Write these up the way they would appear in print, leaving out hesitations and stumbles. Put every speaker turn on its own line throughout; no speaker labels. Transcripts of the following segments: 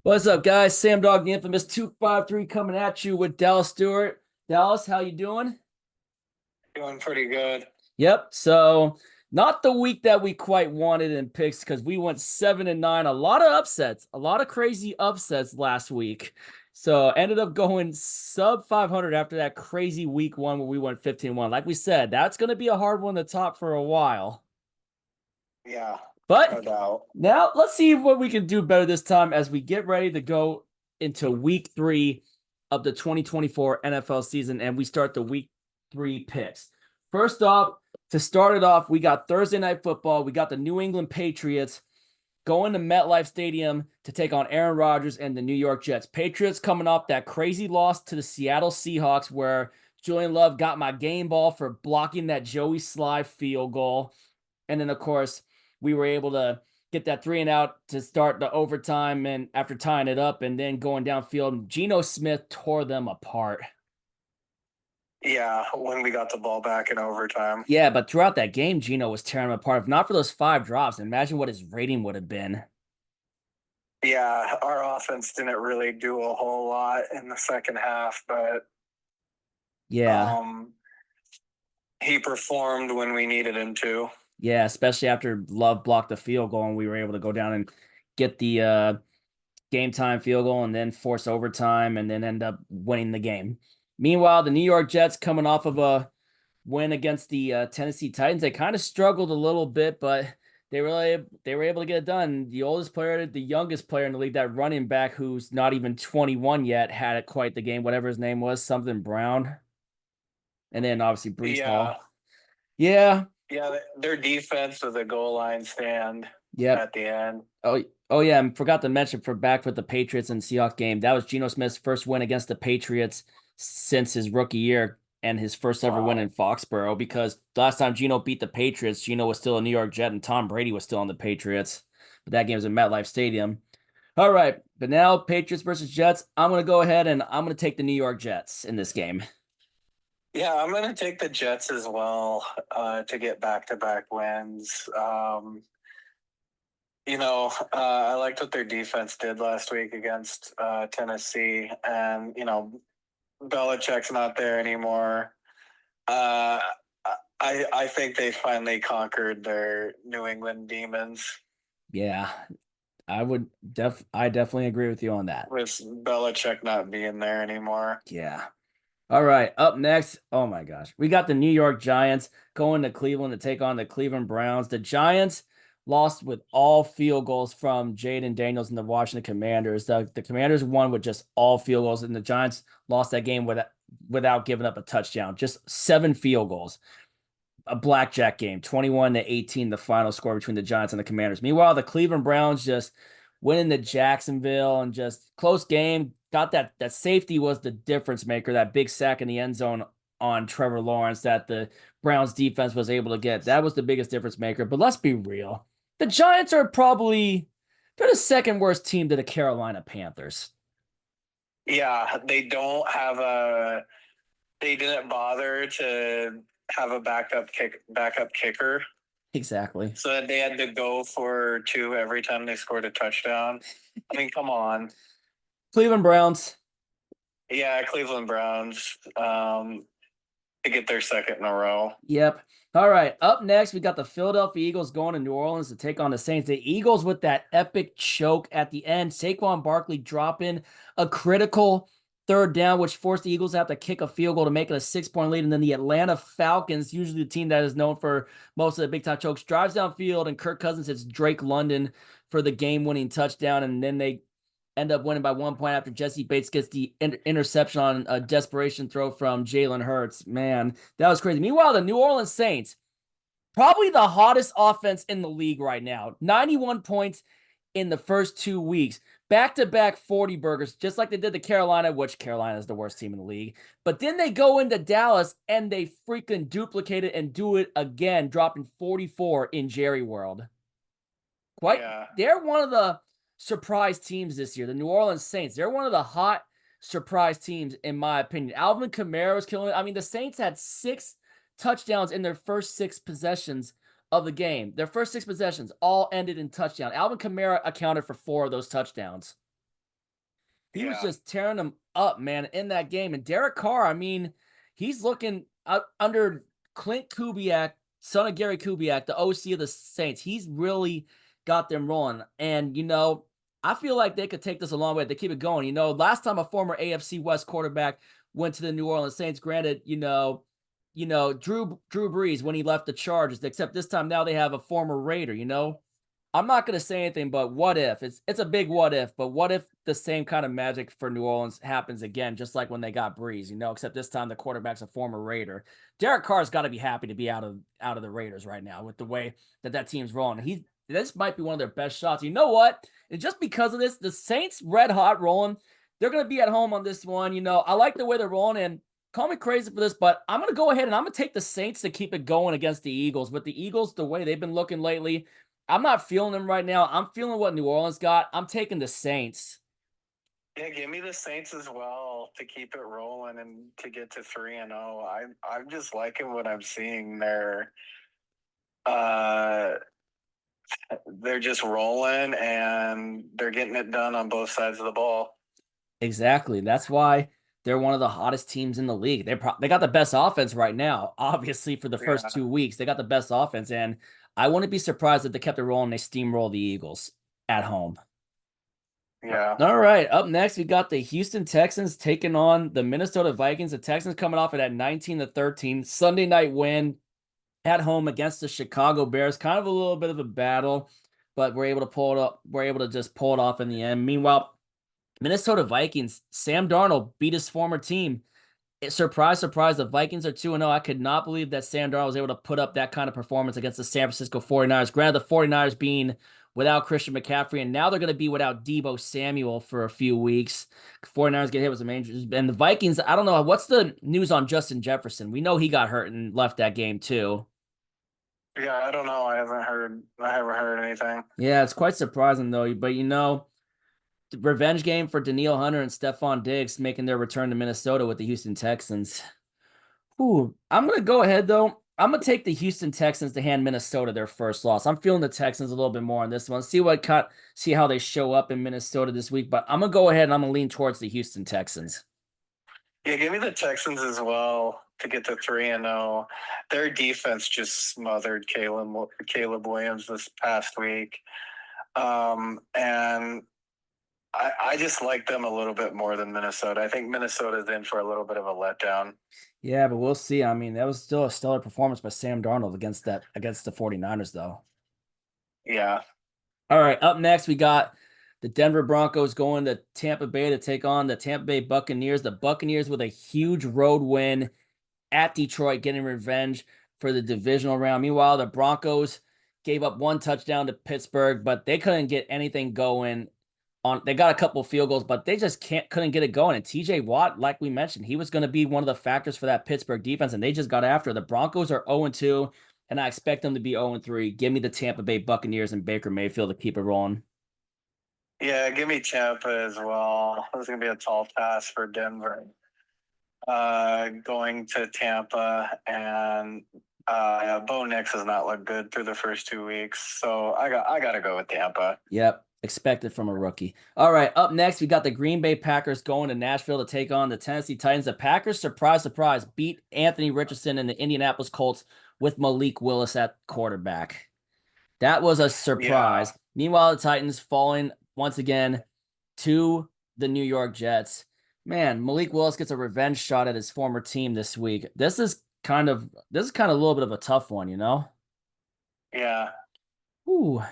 What's up, guys? Sam Dog, the infamous 253 coming at you with Dallas Stewart. Dallas, how you doing?
Doing pretty good.
Yep. So not the week that we quite wanted in picks because we went 7-9. A lot of upsets, a lot of crazy upsets last week. So ended up going sub 500 after that crazy week one where we went 15-1. Like we said, that's going to be a hard one to top for a while.
Yeah, no
But
doubt.
now let's see what we can do better this time as we get ready to go into week three of the 2024 NFL season, and we start the week three picks. First off, to start it off, we got Thursday Night Football. We got the New England Patriots going to MetLife Stadium to take on Aaron Rodgers and the New York Jets. Patriots coming off that crazy loss to the Seattle Seahawks where Julian Love got my game ball for blocking that Joey Sly field goal. And then, of course, we were able to get that 3-and-out to start the overtime and after tying it up and then going downfield. Geno Smith tore them apart.
Yeah, when we got the ball back in overtime.
Yeah, but throughout that game, Geno was tearing them apart. If not for those 5 drops, imagine what his rating would have been.
Yeah, our offense didn't really do a whole lot in the second half, but
Yeah.
um he performed when we needed him to.
Yeah, especially after Love blocked the field goal and we were able to go down and get the game time field goal and then force overtime and then end up winning the game. Meanwhile, the New York Jets coming off of a win against the Tennessee Titans. They kind of struggled a little bit, but they were able to get it done. The oldest player, the youngest player in the league, that running back who's not even 21 yet, had quite the game. Whatever his name was, something Brown, and then obviously Brees
Yeah.
Hall. Yeah,
Yeah, their defense with a goal line stand
yep.
at the end.
Oh yeah, I forgot to mention for back with the Patriots and Seahawks game. That was Geno Smith's first win against the Patriots since his rookie year and his first ever win
Wow.
in Foxborough because last time Geno beat the Patriots, Geno was still a New York Jet and Tom Brady was still on the Patriots. But that game was in MetLife Stadium. All right, but now Patriots versus Jets. I'm going to go ahead and I'm going to take the New York Jets in this game.
Yeah, I'm gonna take the Jets as well, to get back-to-back wins. I liked what their defense did last week against Tennessee, and Belichick's not there anymore. Uh, I think they finally conquered their New England demons
Yeah, I definitely agree with you on that.
with Belichick not being there anymore.
Yeah. All right, up next. Oh my gosh. We got the New York Giants going to Cleveland to take on the Cleveland Browns. The Giants lost with all field goals from Jaden Daniels and the Washington Commanders. The Commanders won with just all field goals, and the Giants lost that game without giving up a touchdown. Just 7 field goals. A blackjack game, 21-18, the final score between the Giants and the Commanders. Meanwhile, the Cleveland Browns just winning to Jacksonville and just close game. Got that safety was the difference maker. That big sack in the end zone on Trevor Lawrence that the Browns defense was able to get. That was the biggest difference maker. But let's be real. The Giants are probably they're the second worst team to the Carolina Panthers.
Yeah, they didn't bother to have a backup kicker,
Exactly.
so that they had to go for two every time they scored a touchdown. I mean, come on.
Cleveland Browns.
Yeah, Cleveland Browns, to get their second in a row.
Yep. All right. Up next, we got the Philadelphia Eagles going to New Orleans to take on the Saints. The Eagles with that epic choke at the end. Saquon Barkley dropping a critical third down, which forced the Eagles to have to kick a field goal to make it a 6-point lead. And then the Atlanta Falcons, usually the team that is known for most of the big time chokes, drives downfield, and Kirk Cousins hits Drake London for the game-winning touchdown. And then they end up winning by 1 point after Jesse Bates gets the interception on a desperation throw from Jalen Hurts. Man, that was crazy. Meanwhile, the New Orleans Saints, probably the hottest offense in the league right now. 91 points in the first 2 weeks. Back-to-back 40 burgers, just like they did to Carolina, which Carolina is the worst team in the league. But then they go into Dallas and they freaking duplicate it and do it again, dropping 44 in Jerry World.
Yeah,
They're one of the surprise teams this year. The New Orleans Saints. They're one of the hot surprise teams, in my opinion. Alvin Kamara was killing it. I mean, the Saints had 6 touchdowns in their first 6 possessions of the game. Their first 6 possessions all ended in touchdown. Alvin Kamara accounted for 4 of those touchdowns. He was
Yeah.
just tearing them up, man, in that game. And Derek Carr, I mean, he's looking under Clint Kubiak, son of Gary Kubiak, the OC of the Saints. He's really got them rolling. And, I feel like they could take this a long way if they keep it going. Last time a former AFC West quarterback went to the New Orleans Saints, granted, Drew Brees when he left the Chargers, except this time now they have a former Raider. I'm not going to say anything, but what if? It's a big what if, but what if the same kind of magic for New Orleans happens again, just like when they got Breeze, except this time the quarterback's a former Raider. Derek Carr's got to be happy to be out of the Raiders right now with the way that team's rolling. This might be one of their best shots. You know what? And just because of this, the Saints red hot rolling. They're going to be at home on this one. I like the way they're rolling, and call me crazy for this, but I'm going to go ahead and I'm going to take the Saints to keep it going against the Eagles. With the Eagles, the way they've been looking lately, I'm not feeling them right now. I'm feeling what New Orleans got. I'm taking the Saints.
Yeah, give me the Saints as well to keep it rolling and to get to 3-0. I'm just liking what I'm seeing there. They're just rolling and they're getting it done on both sides of the ball.
Exactly. That's why they're one of the hottest teams in the league. They got the best offense right now. Obviously, for the first
Yeah.
2 weeks, they got the best offense, and I wouldn't be surprised if they kept it rolling. And they steamroll the Eagles at home.
Yeah.
All right. Up next, we got the Houston Texans taking on the Minnesota Vikings. The Texans coming off of that 19-13 Sunday night win at home against the Chicago Bears. Kind of a little bit of a battle, but we're able to pull it up. We're able to just pull it off in the end. Meanwhile, Minnesota Vikings, Sam Darnold beat his former team. Surprise, surprise, the Vikings are 2-0. I could not believe that Sam Darnold was able to put up that kind of performance against the San Francisco 49ers. Granted, the 49ers being without Christian McCaffrey, and now they're going to be without Deebo Samuel for a few weeks. 49ers get hit with some injuries. And the Vikings, I don't know. What's the news on Justin Jefferson? We know he got hurt and left that game too.
Yeah, I don't know. I haven't heard anything.
Yeah, it's quite surprising though. But revenge game for Danielle Hunter and Stephon Diggs making their return to Minnesota with the Houston Texans. Ooh, I'm going to go ahead, though. I'm going to take the Houston Texans to hand Minnesota their first loss. I'm feeling the Texans a little bit more on this one. See how they show up in Minnesota this week. But I'm going to go ahead and I'm going to lean towards the Houston Texans.
Yeah, give me the Texans as well to get to 3-0. Their defense just smothered Caleb Williams this past week. And I just like them a little bit more than Minnesota. I think Minnesota's in for a little bit of a letdown.
Yeah, but we'll see. I mean, that was still a stellar performance by Sam Darnold against the 49ers, though.
Yeah.
All right, up next, we got the Denver Broncos going to Tampa Bay to take on the Tampa Bay Buccaneers. The Buccaneers with a huge road win at Detroit, getting revenge for the divisional round. Meanwhile, the Broncos gave up one touchdown to Pittsburgh, but they couldn't get anything going. They got a couple field goals, but they just couldn't get it going. And TJ Watt, like we mentioned, he was going to be one of the factors for that Pittsburgh defense, and they just got after it. The Broncos are 0-2, and I expect them to be 0-3. Give me the Tampa Bay Buccaneers and Baker Mayfield to keep it rolling.
Yeah, give me Tampa as well. This is going to be a tall task for Denver. Going to Tampa, and Bo Nix has not looked good through the first 2 weeks, so I got to go with Tampa.
Yep, expected from a rookie. All right, up next, we got the Green Bay Packers going to Nashville to take on the Tennessee Titans. The Packers, surprise, surprise, beat Anthony Richardson and the Indianapolis Colts with Malik Willis at quarterback. That was a surprise.
Yeah.
Meanwhile, the Titans falling once again to the New York Jets. Man, Malik Willis gets a revenge shot at his former team this week. This is kind of a little bit of a tough one,
Yeah.
Ooh,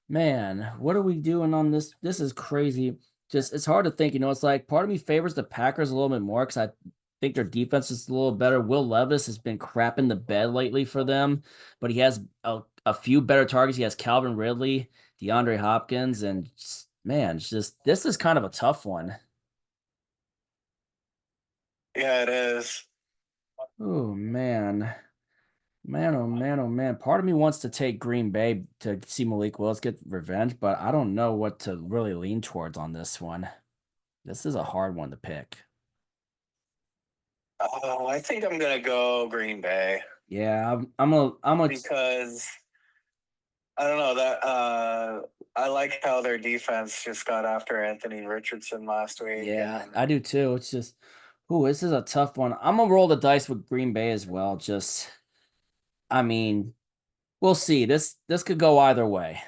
man, what are we doing on this? This is crazy. Just it's hard to think, it's like part of me favors the Packers a little bit more because I think their defense is a little better. Will Levis has been crapping the bed lately for them, but he has a few better targets. He has Calvin Ridley, DeAndre Hopkins, and man, this is kind of a tough one.
Yeah, it is.
Oh man. Man, oh man, oh man. Part of me wants to take Green Bay to see Malik Willis get revenge, but I don't know what to really lean towards on this one. This is a hard one to pick.
Oh, I think I'm gonna go Green Bay.
Yeah, I'm a
because I don't know that. I like how their defense just got after Anthony Richardson last week,
Yeah,
and
I do too. It's just, ooh, this is a tough one. I'm gonna roll the dice with Green Bay as well. Just, I mean, we'll see. This could go either way.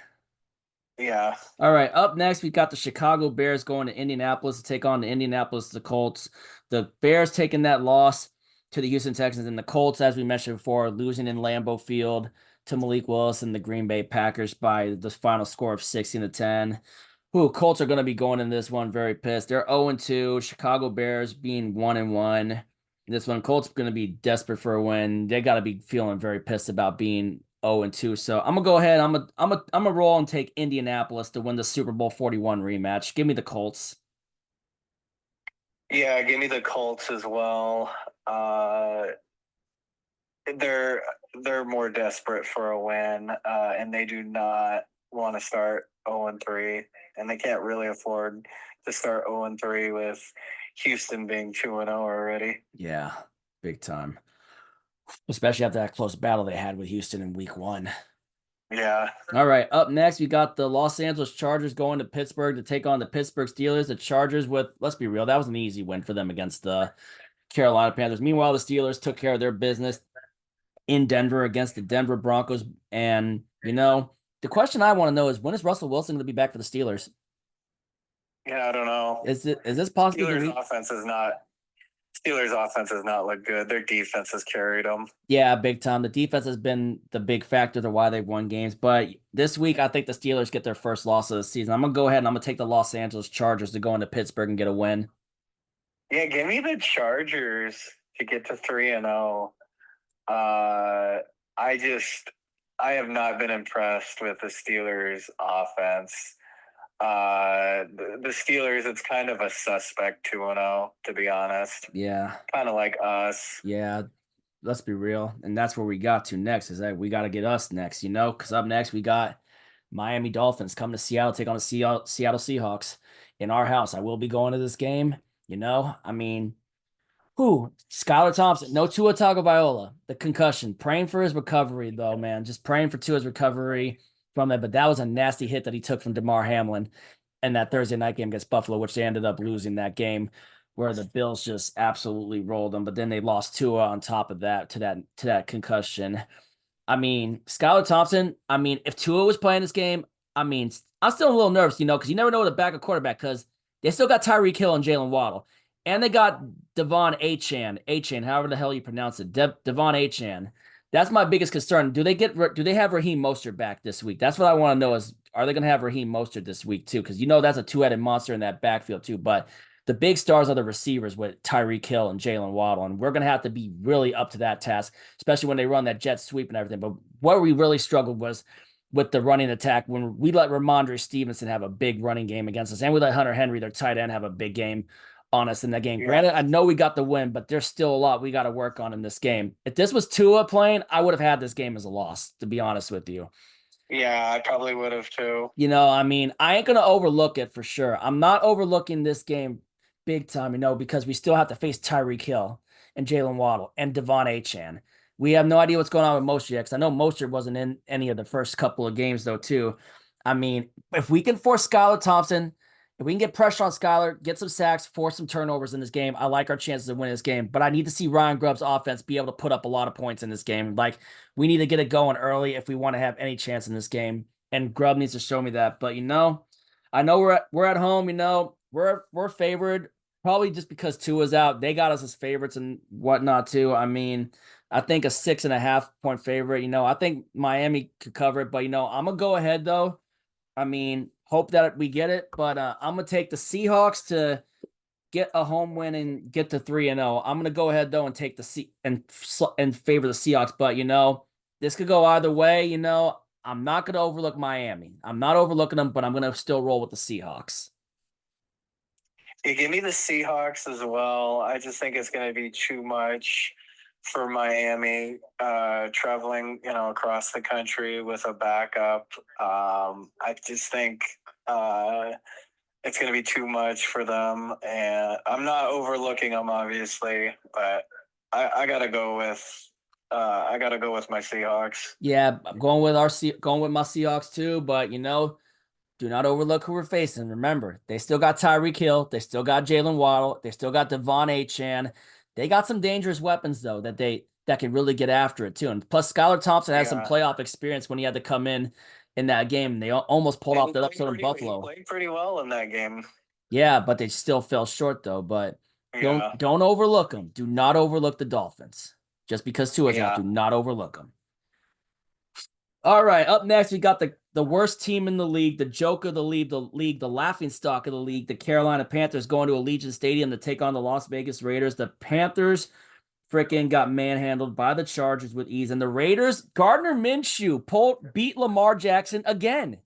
yeah,
All right, up next, we got the Chicago Bears going to Indianapolis to take on the Colts. The Bears taking that loss to the Houston Texans, and the Colts, as we mentioned before, losing in Lambeau Field to Malik Willis and the Green Bay Packers by the final score of 16-10. Who Colts are going to be going in this one very pissed. They're 0-2. Chicago Bears being 1-1. This one, Colts going to be desperate for a win. They got to be feeling very pissed about being 0-2. So I'm gonna go ahead. I'm gonna roll and take Indianapolis to win the Super Bowl 41 rematch. Give me the Colts.
yeah. Give me the Colts as well. Uh, they're they're more desperate for a win, and they do not want to start 0-3, and they can't really afford to start 0-3 with Houston being 2-0 already.
Yeah, big time. Especially after that close battle they had with Houston in week 1.
Yeah,
All right, up next we got the Los Angeles Chargers going to Pittsburgh to take on the Pittsburgh Steelers. The Chargers with, let's be real, that was an easy win for them against the Carolina Panthers. Meanwhile, the Steelers took care of their business in Denver against the Denver Broncos. And, the question I want to know is, when is Russell Wilson going to be back for the Steelers?
yeah. I don't know.
Is this possibly the
Steelers
week?
offense is not Steelers offense has not looked good. Their defense has carried them.
Yeah, big time. The defense has been the big factor to why they've won games. But this week, I think the Steelers get their first loss of the season. I'm gonna go ahead and I'm gonna take the Los Angeles Chargers to go into Pittsburgh and get a win.
Yeah, give me the Chargers to get to 3-0. Uh, I just I have not been impressed with the Steelers offense. The Steelers, it's kind of a suspect 2-0, to be honest.
Yeah,
Kind of like us.
yeah. Let's be real, and that's where we got to next. Is that we got to get us next, because up next we got Miami Dolphins coming to Seattle, take on the Seattle Seahawks in our house. I will be going to this game. I mean, who? Skylar Thompson, no Tua Tagovailoa, the concussion. Praying for his recovery, though, man. Just praying for Tua's recovery from it. But that was a nasty hit that he took from DeMar Hamlin in that Thursday night game against Buffalo, which they ended up losing that game, where the Bills just absolutely rolled them. But then they lost Tua on top of that to that concussion. I mean, Skylar Thompson. I mean, if Tua was playing this game, I mean, I'm still a little nervous, because you never know the back of quarterback because they still got Tyreek Hill and Jalen Waddle, and they got Devon Achan, however the hell you pronounce it, Devon Achan. That's my biggest concern. Do they have Raheem Mostert back this week? That's what I want to know is, are they going to have Raheem Mostert this week too? Because that's a two-headed monster in that backfield too. But the big stars are the receivers with Tyreek Hill and Jalen Waddle, and we're going to have to be really up to that task, especially when they run that jet sweep and everything. But where we really struggled was with the running attack when we let Ramondre Stevenson have a big running game against us, and we let Hunter Henry, their tight end, have a big game on us in that game.
Yeah.
Granted, I know we got the win, but there's still a lot we got to work on in this game. If this was Tua playing, I would have had this game as a loss, to be honest with you.
Yeah, I probably would have too.
I mean, I ain't going to overlook it for sure. I'm not overlooking this game big time, because we still have to face Tyreek Hill and Jalen Waddle and Devon Achan. We have no idea what's going on with Mostert yet, because I know Mostert wasn't in any of the first couple of games, though, too. I mean, if we can force Skylar Thompson, if we can get pressure on Skylar, get some sacks, force some turnovers in this game, I like our chances of winning this game. But I need to see Ryan Grubb's offense be able to put up a lot of points in this game. Like, we need to get it going early if we want to have any chance in this game. And Grubb needs to show me that. But I know we're at home. We're favored probably just because Tua's out. They got us as favorites and whatnot too. I mean, I think a 6.5 point favorite. I think Miami could cover it. But I'm gonna go ahead though. I mean, hope that we get it. But I'm gonna take the Seahawks to get a home win and get to 3-0. I'm gonna go ahead though and take the and favor the Seahawks. But this could go either way. I'm not gonna overlook Miami. I'm not overlooking them, but I'm gonna still roll with the Seahawks.
Yeah, give me the Seahawks as well. I just think it's going to be too much for Miami traveling, across the country with a backup. I just think it's going to be too much for them, and I'm not overlooking them, obviously, but I got to go with I gotta go with my Seahawks.
Yeah, I'm going with my Seahawks too, but do not overlook who we're facing. Remember, they still got Tyreek Hill, they still got Jalen Waddle, they still got Devon Achan. They got some dangerous weapons though that can really get after it too. And plus, Skylar Thompson has some
Yeah,
playoff experience when he had to come in that game. They almost pulled
and
off that upset in
he
Buffalo.
played pretty well in that game.
Yeah, but they still fell short though. But
Yeah,
don't overlook them. Do not overlook the Dolphins. Just because Tua's out,
yeah.
do not overlook them. All right, up next we got the worst team in the league, the joke of the league, the laughing stock of the league, the Carolina Panthers going to Allegiant Stadium to take on the Las Vegas Raiders. The Panthers freaking got manhandled by the Chargers with ease, and the Raiders, Gardner Minshew beat Lamar Jackson again.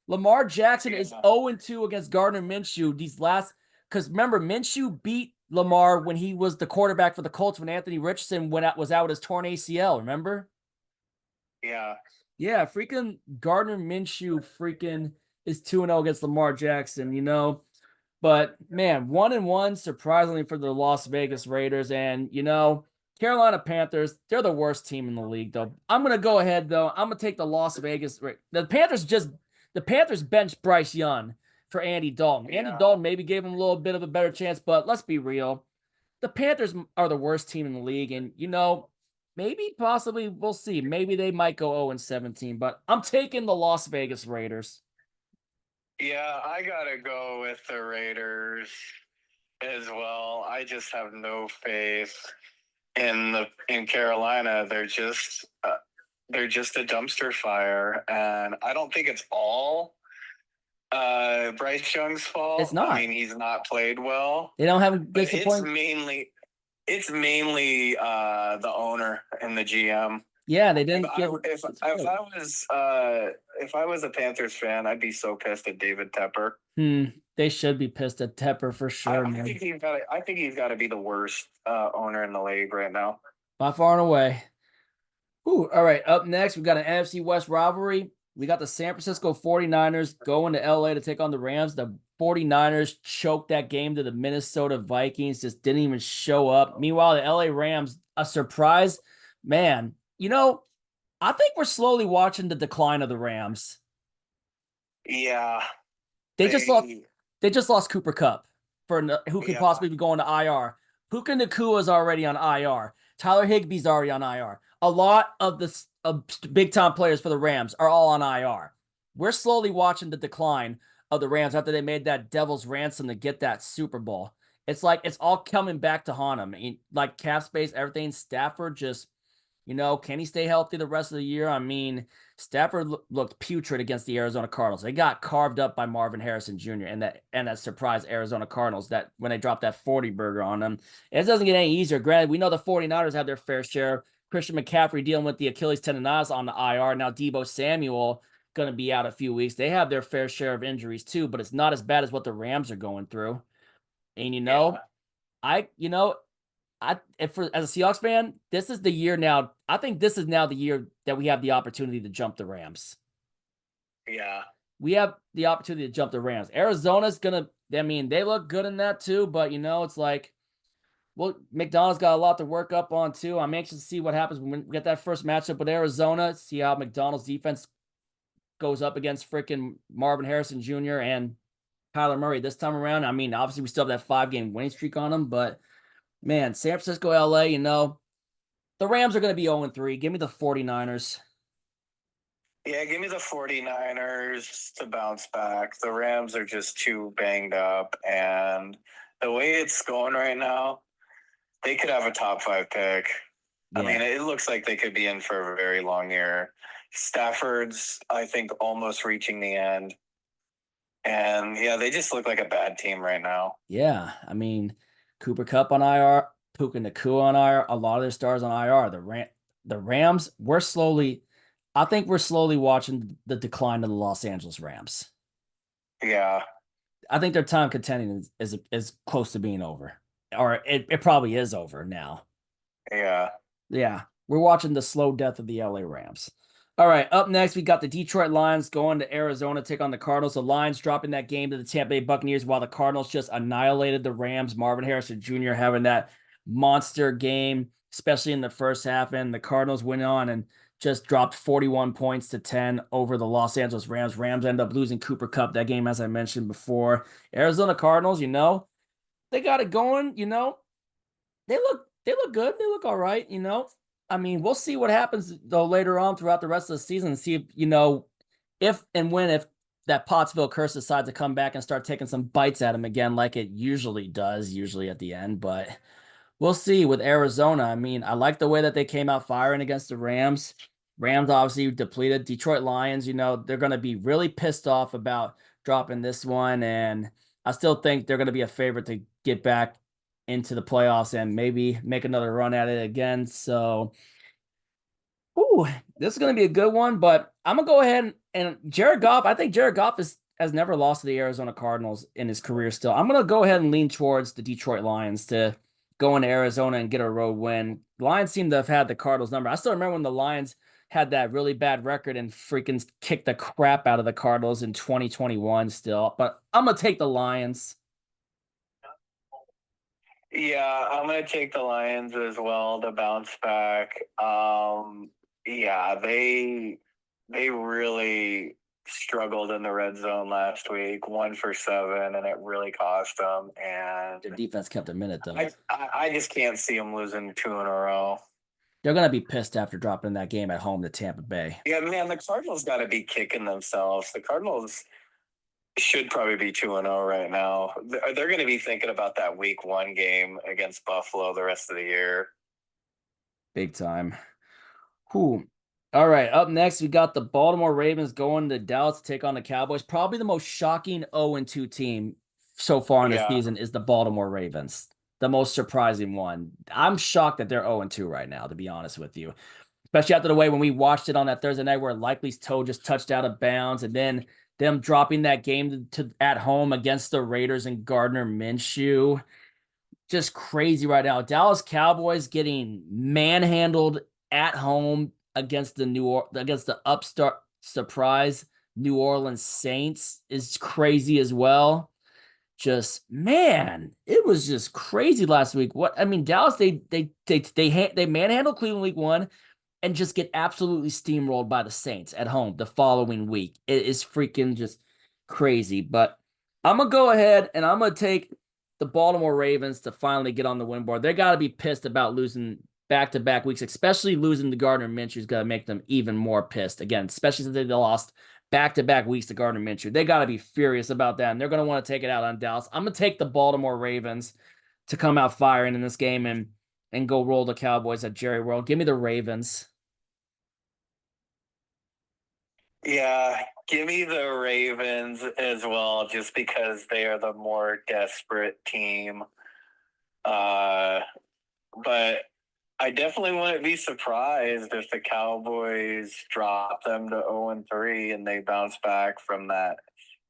Lamar Jackson is 0-2 against Gardner Minshew because remember, Minshew beat Lamar when he was the quarterback for the Colts when Anthony Richardson was out with his torn ACL, remember?
Yeah.
Yeah, freaking Gardner Minshew freaking is 2-0 against Lamar Jackson. But man, 1-1 surprisingly for the Las Vegas Raiders. And Carolina Panthers, they're the worst team in the league, though. I'm gonna go ahead though. I'm gonna take the Las Vegas. The Panthers benched Bryce Young for Andy Dalton. Andy Dalton maybe gave him a little bit of a better chance, but let's be real. The Panthers are the worst team in the league, and maybe possibly we'll see. Maybe they might go 0-17, but I'm taking the Las Vegas Raiders.
Yeah, I gotta go with the Raiders as well. I just have no faith in Carolina. They're just a dumpster fire, and I don't think it's all Bryce Young's fault.
It's not.
I mean, he's not played well.
They don't have a
but
disappointment.
it's mainly the owner and the GM.
Yeah, they didn't get.
If I was a Panthers fan, I'd be so pissed at David Tepper.
They should be pissed at Tepper for sure, man.
I think he's got to be the worst owner in the league right now.
By far and away. Ooh, all right. Up next, we got an NFC West rivalry. We got the San Francisco 49ers going to LA to take on the Rams. The 49ers choked that game to the Minnesota Vikings, just didn't even show up. Meanwhile, the LA Rams, a surprise. Man, I think we're slowly watching the decline of the Rams.
Yeah.
They just lost Cooper Kupp who could possibly be going to IR. Puka Nacua is already on IR. Tyler Higbee's already on IR. A lot of the big-time players for the Rams are all on IR. We're slowly watching the decline of the Rams after they made that devil's ransom to get that Super Bowl. It's like it's all coming back to haunt them. I mean, like cap space, everything. Stafford just, can he stay healthy the rest of the year? I mean, Stafford looked putrid against the Arizona Cardinals. They got carved up by Marvin Harrison Jr. and that surprise Arizona Cardinals that when they dropped that 40 burger on them. It doesn't get any easier. Granted, we know the 49ers have their fair share. Christian McCaffrey dealing with the Achilles tendonitis on the IR. Now Deebo Samuel going to be out a few weeks. They have their fair share of injuries too, but it's not as bad as what the Rams are going through. And as a Seahawks fan, this is the year now. I think this is now the year that we have the opportunity to jump the Rams.
Yeah.
We have the opportunity to jump the Rams. Arizona's going to, they look good in that too, but it's like, well, McDonald's got a lot to work up on too. I'm anxious to see what happens when we get that first matchup with Arizona, see how McDonald's defense goes up against freaking Marvin Harrison Jr. and Kyler Murray this time around. I mean, obviously we still have that 5-game winning streak on them, but man, San Francisco, LA, the Rams are going to be 0-3. Give me the 49ers.
Yeah, give me the 49ers to bounce back. The Rams are just too banged up, and the way it's going right now, they could have a top 5 pick. Yeah. I mean, it looks like they could be in for a very long year. Stafford's, I think, almost reaching the end. And, yeah, they just look like a bad team right now.
Yeah, I mean, Cooper Kupp on IR, Puka Nacua on IR, a lot of their stars on IR. The Rams, I think we're slowly watching the decline of the Los Angeles Rams.
Yeah.
I think their time contending is close to being over. Or it probably is over now.
Yeah.
Yeah. We're watching the slow death of the LA Rams. All right, up next, we got the Detroit Lions going to Arizona to take on the Cardinals. The Lions dropping that game to the Tampa Bay Buccaneers while the Cardinals just annihilated the Rams. Marvin Harrison Jr. having that monster game. especially in the first half. And the Cardinals went on and just dropped 41 points to 10 over the Los Angeles Rams. Rams end up losing Cooper Kupp that game, as I mentioned before. Arizona Cardinals, they got it going. They look good. They look all right. I mean, we'll see what happens though later on throughout the rest of the season and see if that Pottsville curse decides to come back and start taking some bites at him again, like it usually does, usually at the end. But we'll see with Arizona. I mean, I like the way that they came out firing against the Rams. Rams obviously depleted. Detroit Lions, they're going to be really pissed off about dropping this one. And I still think they're going to be a favorite to get back into the playoffs and maybe make another run at it again. So, ooh, this is going to be a good one. But I'm going to go ahead and Jared Goff, I think Jared Goff has never lost to the Arizona Cardinals in his career still. I'm going to go ahead and lean towards the Detroit Lions to go into Arizona and get a road win. The Lions seem to have had the Cardinals number. I still remember when the Lions had that really bad record and freaking kicked the crap out of the Cardinals in 2021 still. But I'm going to take the Lions.
Yeah, I'm gonna take the Lions as well to bounce back. Yeah, they really struggled in the red zone last week, 1 for 7, and it really cost them. And
Their defense kept a minute, though.
I just can't see them losing 2 in a row.
They're going to be pissed after dropping that game at home to Tampa Bay.
Yeah, man, the Cardinals got to be kicking themselves. The Cardinals should probably be 2-0 right now. They're going to be thinking about that week 1 game against Buffalo the rest of the year.
Big time. Whew. All right, up next, we got the Baltimore Ravens going to Dallas to take on the Cowboys. Probably the most shocking 0-2 team so far in the season is the Baltimore Ravens. The most surprising one. I'm shocked that they're 0-2 right now, to be honest with you. Especially after the way when we watched it on that Thursday night where Likely's toe just touched out of bounds, and then them dropping that game to at home against the Raiders and Gardner Minshew. Just crazy right now. Dallas Cowboys getting manhandled at home against the upstart surprise New Orleans Saints is crazy as well. Just man, it was just crazy last week. Dallas they manhandled Cleveland week 1 and just get absolutely steamrolled by the Saints at home the following week. It is freaking just crazy. But I'm going to go ahead and I'm going to take the Baltimore Ravens to finally get on the win board. They got to be pissed about losing back-to-back weeks, especially losing to Gardner Minshew is going to make them even more pissed. Again, especially since they lost back-to-back weeks to Gardner Minshew. They got to be furious about that, and they're going to want to take it out on Dallas. I'm going to take the Baltimore Ravens to come out firing in this game and go roll the Cowboys at Jerry World. Give me the Ravens.
Yeah, give me the Ravens as well, just because they are the more desperate team. But I definitely wouldn't be surprised if the Cowboys drop them to 0-3 and they bounce back from that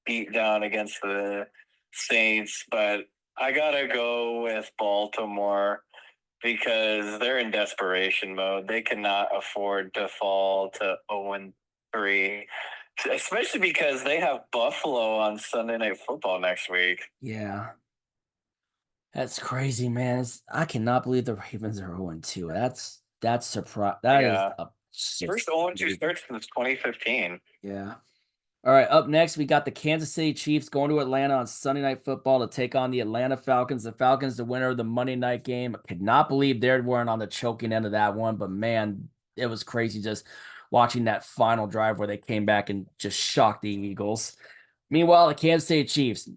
beat down against the Saints. But I gotta go with Baltimore because they're in desperation mode. They cannot afford to fall to 0-3, especially because they have Buffalo on Sunday Night Football next week.
Yeah. That's crazy, man. I cannot believe the Ravens are 0-2. That's surprise. That is
first 0-2 start since 2015.
Yeah. All right, up next, we got the Kansas City Chiefs going to Atlanta on Sunday Night Football to take on the Atlanta Falcons. The Falcons, the winner of the Monday night game. I could not believe they weren't on the choking end of that one, but man, it was crazy just watching that final drive where they came back and just shocked the Eagles. Meanwhile, the Kansas City Chiefs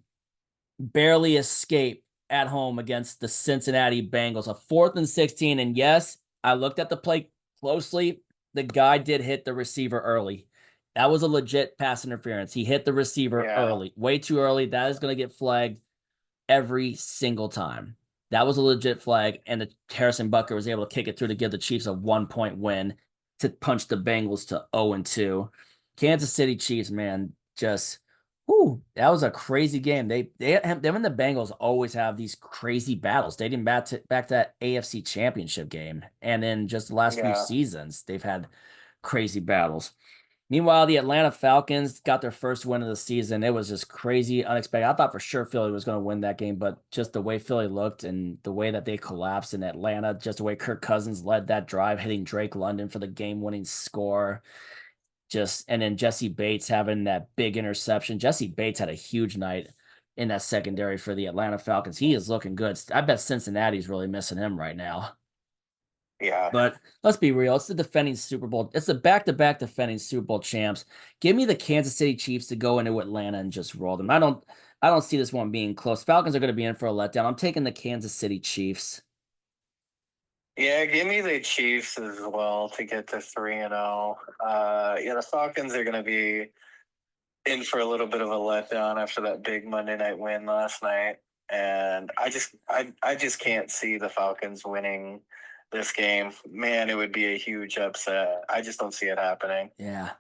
barely escape at home against the Cincinnati Bengals. A 4th and 16, and yes, I looked at the play closely. The guy did hit the receiver early. That was a legit pass interference. He hit the receiver early, way too early. That is going to get flagged every single time. That was a legit flag, and the Harrison Butker was able to kick it through to give the Chiefs a 1-point win to punch the Bengals to 0-2. Kansas City Chiefs, man, just that was a crazy game. Them and the Bengals always have these crazy battles. They didn't back to that AFC Championship game, and in just the last few seasons, they've had crazy battles. Meanwhile, the Atlanta Falcons got their first win of the season. It was just crazy, unexpected. I thought for sure Philly was going to win that game, but just the way Philly looked and the way that they collapsed in Atlanta, just the way Kirk Cousins led that drive, hitting Drake London for the game-winning score. Just and then Jesse Bates having that big interception. Jesse Bates had a huge night in that secondary for the Atlanta Falcons. He is looking good. I bet Cincinnati's really missing him right now.
Yeah.
But let's be real. It's the defending Super Bowl. It's the back-to-back defending Super Bowl champs. Give me the Kansas City Chiefs to go into Atlanta and just roll them. I don't see this one being close. Falcons are going to be in for a letdown. I'm taking the Kansas City Chiefs.
Yeah, give me the Chiefs as well to get to 3-0. Yeah, the Falcons are going to be in for a little bit of a letdown after that big Monday night win last night, and I just can't see the Falcons winning this game. Man, it would be a huge upset. I just don't see it happening.
Yeah.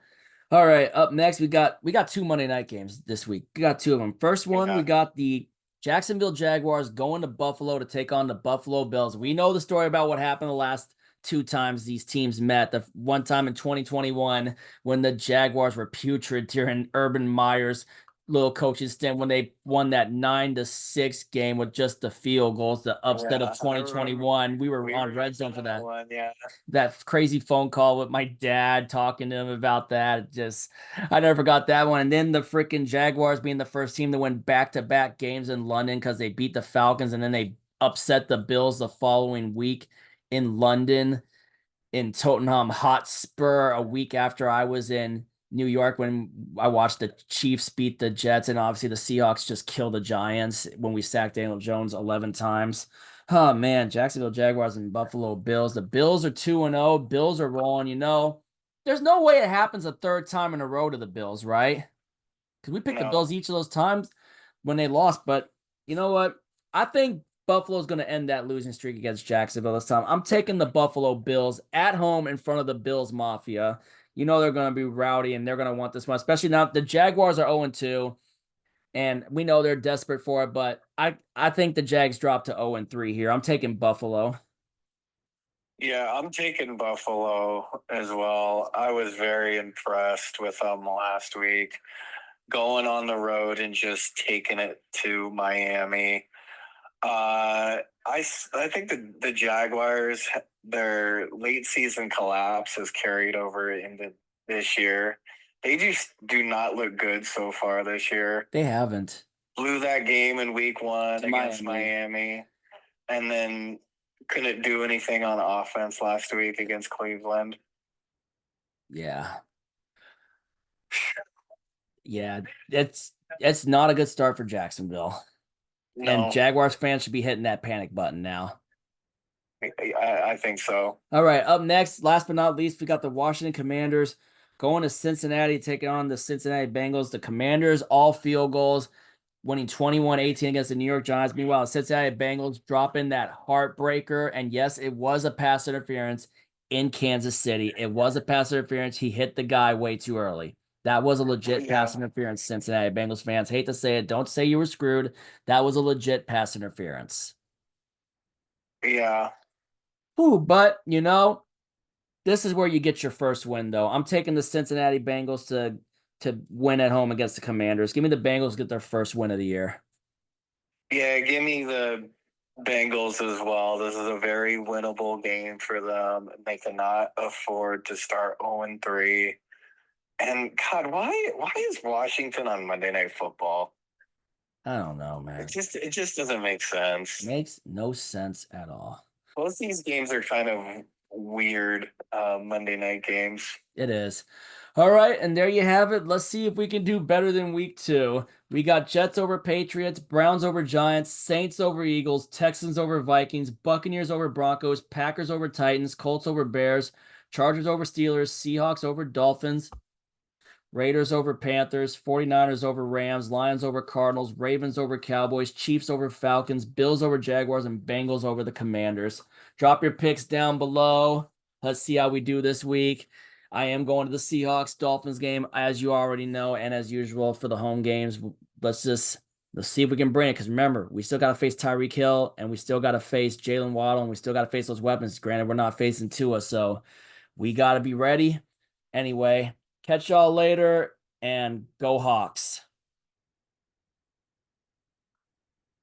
All right. Up next, we got two Monday night games this week. We got two of them. First one, we
Yeah.
got the Jacksonville Jaguars going to Buffalo to take on the Buffalo Bills. We know the story about what happened the last two times these teams met. The one time in 2021 when the Jaguars were putrid during Urban Meyer's little coaching stint when they won that 9-6 game with just the field goals, the upset
Yeah,
of 2021. We were
we
on
were
red zone for
that
that
one. Yeah.
that crazy phone call with my dad talking to him about that. Just, I never forgot that one. And then the freaking Jaguars being the first team to win back-to-back games in London because they beat the Falcons and then they upset the Bills the following week in London in Tottenham Hotspur a week after I was in New York when I watched the Chiefs beat the Jets and obviously the Seahawks just kill the Giants when we sacked Daniel Jones 11 times. Oh man, Jacksonville Jaguars and Buffalo Bills. The Bills are 2-0. Bills are rolling, There's no way it happens a third time in a row to the Bills, right? Because we picked the
No.
Bills each of those times when they lost. But you know what? I think Buffalo's going to end that losing streak against Jacksonville this time. I'm taking the Buffalo Bills at home in front of the Bills Mafia. You know they're going to be rowdy and they're going to want this one, especially now the Jaguars are 0-2, and we know they're desperate for it. But I think the Jags drop to 0-3 here. I'm taking Buffalo.
Yeah, I'm taking Buffalo as well. I was very impressed with them last week, going on the road and just taking it to Miami. I think the Jaguars, their late season collapse has carried over into this year. They just do not look good so far this year.
They haven't.
Blew that game in week one
To
against
Miami.
Miami, and then couldn't do anything on offense last week against Cleveland.
Yeah. Yeah. It's not a good start for Jacksonville. And
No,
Jaguars fans should be hitting that panic button now.
I think so.
All right, up next, last but not least, we got the Washington Commanders going to Cincinnati, taking on the Cincinnati Bengals. The Commanders, all field goals, winning 21-18 against the New York Giants. Meanwhile, the Cincinnati Bengals dropping that heartbreaker. And yes, it was a pass interference in Kansas City. It was a pass interference. He hit the guy way too early. That was a legit pass
Yeah,
interference, Cincinnati Bengals fans. Hate to say it. Don't say you were screwed. That was a legit pass interference.
yeah,
Ooh, but, this is where you get your first win, though. I'm taking the Cincinnati Bengals to win at home against the Commanders. Give me the Bengals to get their first win of the year.
yeah. Give me the Bengals as well. This is a very winnable game for them. They cannot afford to start 0-3. And God, why is Washington on Monday Night Football?
I don't know, man.
It just doesn't make sense.
Makes no sense at all.
Both these games are kind of weird Monday night games.
It is. All right, and there you have it. Let's see if we can do better than week 2. We got Jets over Patriots, Browns over Giants, Saints over Eagles, Texans over Vikings, Buccaneers over Broncos, Packers over Titans, Colts over Bears, Chargers over Steelers, Seahawks over Dolphins, Raiders over Panthers, 49ers over Rams, Lions over Cardinals, Ravens over Cowboys, Chiefs over Falcons, Bills over Jaguars, and Bengals over the Commanders. Drop your picks down below. Let's see how we do this week. I am going to the Seahawks Dolphins game, as you already know, and as usual for the home games. Let's see if we can bring it. Because remember, we still got to face Tyreek Hill, and we still got to face Jalen Waddle, and we still got to face those weapons. Granted, we're not facing Tua, so we got to be ready. Anyway, Catch y'all later and go Hawks.